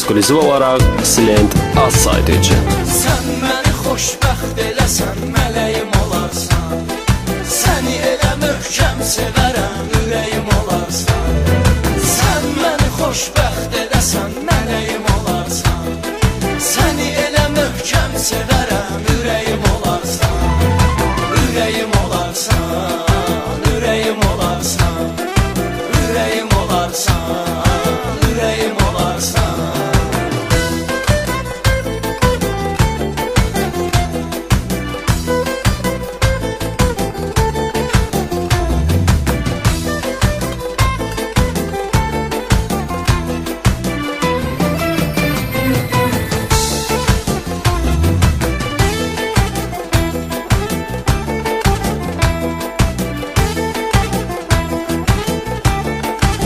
ekskluziv olaraq Silent az saytı üçün. Sən məni xoşbəxt eləsən, mələyim olarsan. Səni elə möhkəm sevərəm, ürəyim olarsan. Sən məni xoşbəxt eləsən, mələyim olarsan. Səni elə möhkəm sevərəm, ürəyim olarsan. Ürəyim olarsan, ürəyim olarsan. Ürəyim olarsan, ürəyim olarsan.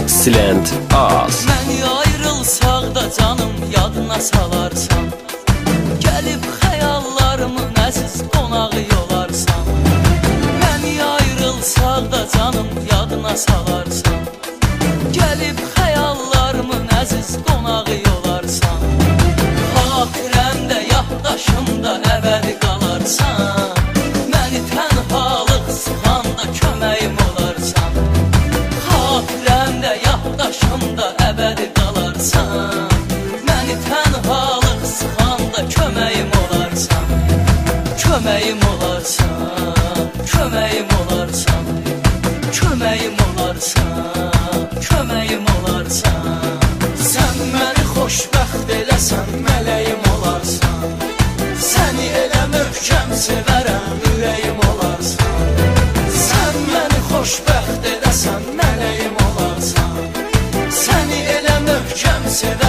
Silent az. Məni ayrılsaq da canım yadına salarsan. Gəlib xəyallarımın əziz qonağı yolarsan. Məni ayrılsaq da canım yadına salarsan. Gəlib xəyallarımın əziz qonağı yolarsan. Xatirəmdə, yaddaşımda əbədi qalarsan. Məni tənhalıq sıxanda köməyim olarsan. Xatirəmdə, yaddaşımda əbədi qalarsan. Məni tənhalıq sıxanda köməyim olarsan. Köməyim olarsan, köməyim olarsan. Köməyim olarsan, köməyim olarsan. Sən məni xoşbəxt eləsən, mələyim olarsan. Səni elə möhkəm sevərəm, ürəyim olarsan. Sən məni xoşbəxt eləsən, mələyim olarsan. Səni elə möhkəm sevərəm.